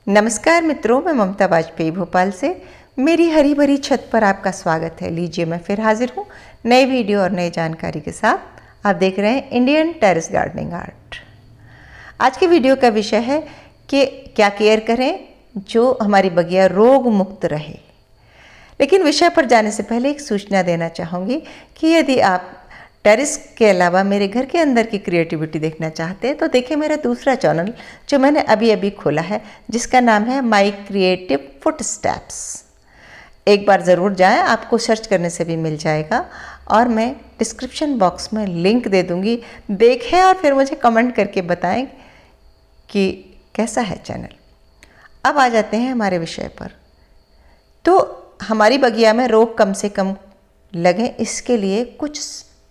नमस्कार मित्रों, मैं ममता वाजपेयी भोपाल से मेरी हरी भरी छत पर आपका स्वागत है। लीजिए, मैं फिर हाजिर हूँ नई वीडियो और नई जानकारी के साथ। आप देख रहे हैं इंडियन टेरेस गार्डनिंग आर्ट। आज की वीडियो का विषय है कि क्या केयर करें जो हमारी बगिया रोग मुक्त रहे। लेकिन विषय पर जाने से पहले एक सूचना देना चाहूँगी कि यदि आप टेरेस के अलावा मेरे घर के अंदर की क्रिएटिविटी देखना चाहते हैं तो देखिए मेरा दूसरा चैनल जो मैंने अभी अभी खोला है, जिसका नाम है माई क्रिएटिव फुटस्टेप्स। एक बार ज़रूर जाएं, आपको सर्च करने से भी मिल जाएगा और मैं डिस्क्रिप्शन बॉक्स में लिंक दे दूंगी। देखें और फिर मुझे कमेंट करके बताएं कि कैसा है चैनल। अब आ जाते हैं हमारे विषय पर। तो हमारी बगिया में रोग कम से कम लगे, इसके लिए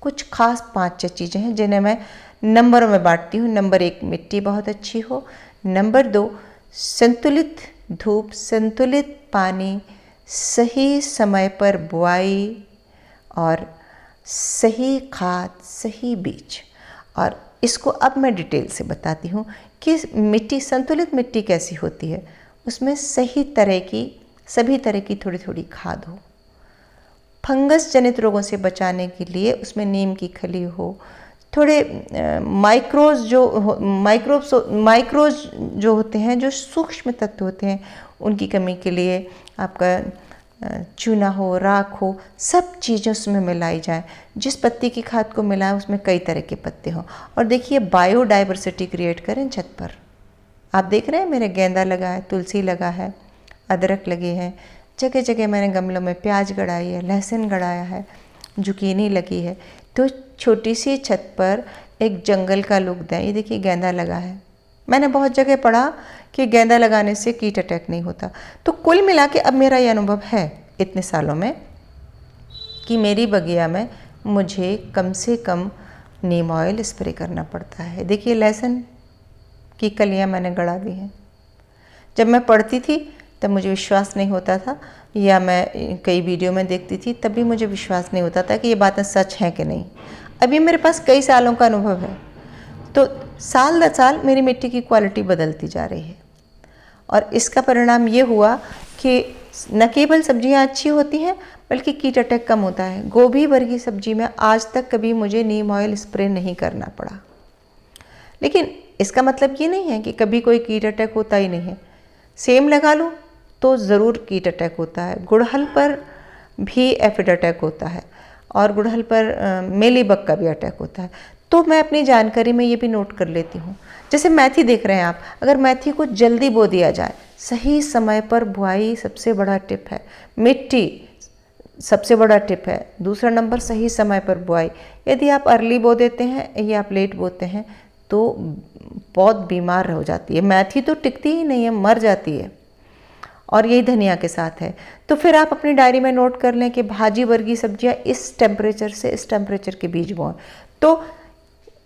कुछ खास 5-6 चीज़ें हैं जिन्हें मैं नंबरों में बांटती हूँ। नंबर 1, मिट्टी बहुत अच्छी हो। नंबर 2, संतुलित धूप, संतुलित पानी, सही समय पर बुआई और सही खाद, सही बीज। और इसको अब मैं डिटेल से बताती हूँ कि मिट्टी, संतुलित मिट्टी कैसी होती है। उसमें सही तरह की, सभी तरह की थोड़ी थोड़ी खाद हो। फंगस जनित रोगों से बचाने के लिए उसमें नीम की खली हो। थोड़े माइक्रोज जो होते हैं, जो सूक्ष्म तत्व होते हैं, उनकी कमी के लिए आपका चूना हो, राख हो, सब चीज़ें उसमें मिलाई जाए। जिस पत्ती की खाद को मिलाएं उसमें कई तरह के पत्ते हों। और देखिए, बायोडाइवर्सिटी क्रिएट करें छत पर। आप देख रहे हैं मेरे गेंदा लगा है, तुलसी लगा है, अदरक लगे हैं, जगह जगह मैंने गमलों में प्याज गड़ाई है, लहसुन गड़ाया है, जुकीनी लगी है। तो छोटी सी छत पर एक जंगल का लुक दें। ये देखिए गेंदा लगा है। मैंने बहुत जगह पढ़ा कि गेंदा लगाने से कीट अटैक नहीं होता। तो कुल मिला के अब मेरा ये अनुभव है इतने सालों में कि मेरी बगिया में मुझे कम से कम नीम ऑयल स्प्रे करना पड़ता है। देखिए, लहसुन की कलियाँ मैंने गड़ा दी हैं। जब मैं पढ़ती थी तब मुझे विश्वास नहीं होता था, या मैं कई वीडियो में देखती थी तब भी मुझे विश्वास नहीं होता था कि ये बातें सच हैं कि नहीं। अभी मेरे पास कई सालों का अनुभव है, तो साल दर साल मेरी मिट्टी की क्वालिटी बदलती जा रही है। और इसका परिणाम ये हुआ कि न केवल सब्जियां अच्छी होती हैं बल्कि कीट अटैक कम होता है। गोभी वर्गीय सब्जी में आज तक कभी मुझे नीम ऑयल स्प्रे नहीं करना पड़ा। लेकिन इसका मतलब ये नहीं है कि कभी कोई कीट अटैक होता ही नहीं है। सेम लगा लो तो ज़रूर कीट अटैक होता है। गुड़हल पर भी एफिड अटैक होता है और गुड़हल पर मेलीबग का भी अटैक होता है। तो मैं अपनी जानकारी में ये भी नोट कर लेती हूँ। जैसे मेथी देख रहे हैं आप, अगर मेथी को जल्दी बो दिया जाए, सही समय पर बुआई सबसे बड़ा टिप है। मिट्टी सबसे बड़ा टिप है। दूसरा नंबर, सही समय पर बुआई। यदि आप अर्ली बो देते हैं या आप लेट बोते हैं तो बहुत बीमार हो जाती है। मेथी तो टिकती ही नहीं है, मर जाती है। और यही धनिया के साथ है। तो फिर आप अपनी डायरी में नोट कर लें कि भाजी वर्गीय सब्जियां इस टेम्परेचर से इस टेम्परेचर के बीज बोएं। तो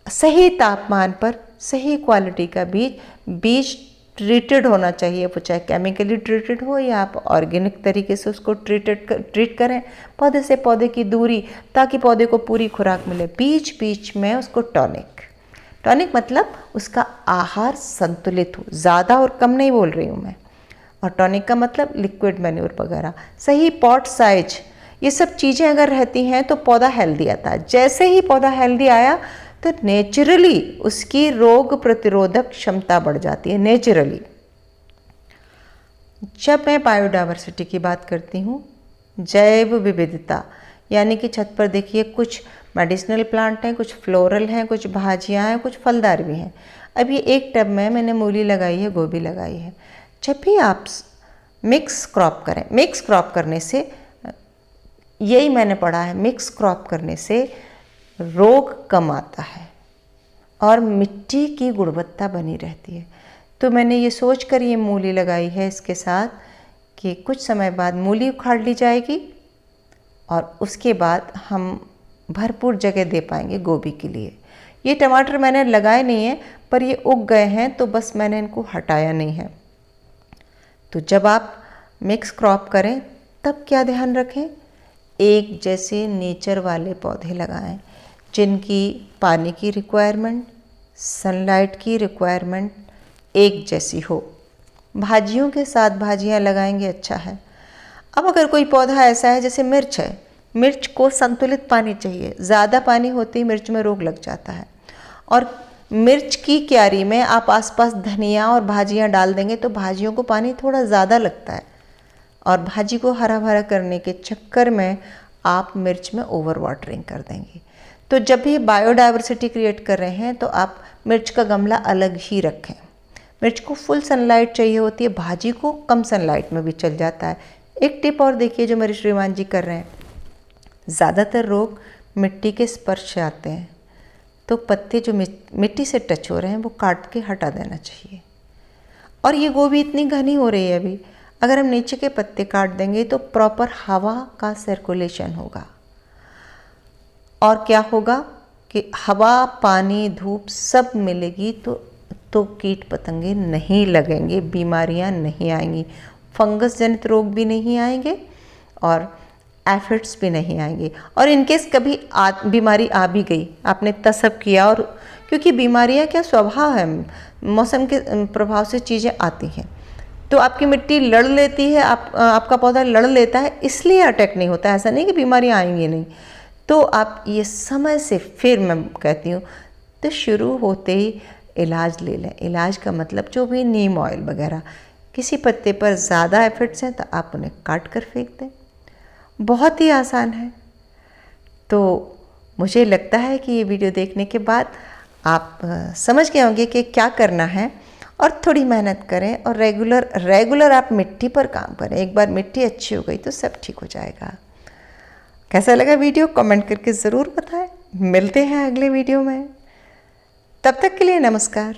सही तापमान पर सही क्वालिटी का बीज ट्रीटेड होना चाहिए। वो चाहे केमिकली ट्रीटेड हो या आप ऑर्गेनिक तरीके से उसको ट्रीट करें। पौधे से पौधे की दूरी, ताकि पौधे को पूरी खुराक मिले। बीच बीच में उसको टॉनिक मतलब उसका आहार संतुलित हो। ज़्यादा और कम नहीं बोल रही हूँ मैं। और टॉनिक का मतलब लिक्विड मैन्योर वगैरह, सही पॉट साइज, ये सब चीज़ें अगर रहती हैं तो पौधा हेल्दी आता है। जैसे ही पौधा हेल्दी आया तो नेचुरली उसकी रोग प्रतिरोधक क्षमता बढ़ जाती है, नेचुरली। जब मैं बायोडाइवर्सिटी की बात करती हूँ, जैव विविधता, यानी कि छत पर देखिए कुछ मेडिसिनल प्लांट हैं, कुछ फ्लोरल हैं, कुछ भाजियाँ हैं, कुछ फलदार भी हैं। अभी एक टब में मैंने मूली लगाई है, गोभी लगाई है। जब भी आप मिक्स क्रॉप करें, मिक्स क्रॉप करने से, यही मैंने पढ़ा है, मिक्स क्रॉप करने से रोग कम आता है और मिट्टी की गुणवत्ता बनी रहती है। तो मैंने ये सोच कर ये मूली लगाई है इसके साथ कि कुछ समय बाद मूली उखाड़ ली जाएगी और उसके बाद हम भरपूर जगह दे पाएंगे गोभी के लिए। ये टमाटर मैंने लगाए नहीं हैं, पर ये उग गए हैं तो बस मैंने इनको हटाया नहीं है। तो जब आप मिक्स क्रॉप करें तब क्या ध्यान रखें, एक जैसे नेचर वाले पौधे लगाएं जिनकी पानी की रिक्वायरमेंट, सनलाइट की रिक्वायरमेंट एक जैसी हो। भाजियों के साथ भाजियाँ लगाएंगे अच्छा है। अब अगर कोई पौधा ऐसा है जैसे मिर्च है, मिर्च को संतुलित पानी चाहिए, ज़्यादा पानी होते ही मिर्च में रोग लग जाता है। और मिर्च की क्यारी में आप आसपास धनिया और भाजियाँ डाल देंगे तो भाजियों को पानी थोड़ा ज़्यादा लगता है और भाजी को हरा भरा करने के चक्कर में आप मिर्च में ओवर वाटरिंग कर देंगे। तो जब भी बायोडाइवर्सिटी क्रिएट कर रहे हैं तो आप मिर्च का गमला अलग ही रखें। मिर्च को फुल सनलाइट चाहिए होती है, भाजी को कम सनलाइट में भी चल जाता है। एक टिप और देखिए जो मेरे श्रीमान जी कर रहे हैं, ज़्यादातर रोग मिट्टी के स्पर्श से आते हैं, तो पत्ते जो मिट्टी से टच हो रहे हैं वो काट के हटा देना चाहिए। और ये गोभी इतनी घनी हो रही है अभी, अगर हम नीचे के पत्ते काट देंगे तो प्रॉपर हवा का सर्कुलेशन होगा और क्या होगा कि हवा, पानी, धूप सब मिलेगी तो कीट पतंगे नहीं लगेंगे, बीमारियां नहीं आएंगी, फंगस जनित रोग भी नहीं आएंगे और एफिड्स भी नहीं आएंगे। और इनकेस कभी बीमारी आ भी गई, आपने तसब किया, और क्योंकि बीमारियां क्या स्वभाव है, मौसम के प्रभाव से चीज़ें आती हैं, तो आपकी मिट्टी लड़ लेती है, आपका पौधा लड़ लेता है, इसलिए अटैक नहीं होता। ऐसा नहीं कि बीमारियां आएंगी नहीं। तो आप ये समय से, फिर मैं कहती हूँ तो शुरू होते ही इलाज ले लें। इलाज का मतलब जो भी नीम ऑयल वगैरह, किसी पत्ते पर ज़्यादा एफिड्स हैं तो आप उन्हें काट कर फेंक दें। बहुत ही आसान है। तो मुझे लगता है कि ये वीडियो देखने के बाद आप समझ गए होंगे कि क्या करना है, और थोड़ी मेहनत करें और रेगुलर आप मिट्टी पर काम करें। एक बार मिट्टी अच्छी हो गई तो सब ठीक हो जाएगा। कैसा लगा वीडियो कमेंट करके ज़रूर बताएं। मिलते हैं अगले वीडियो में, तब तक के लिए नमस्कार।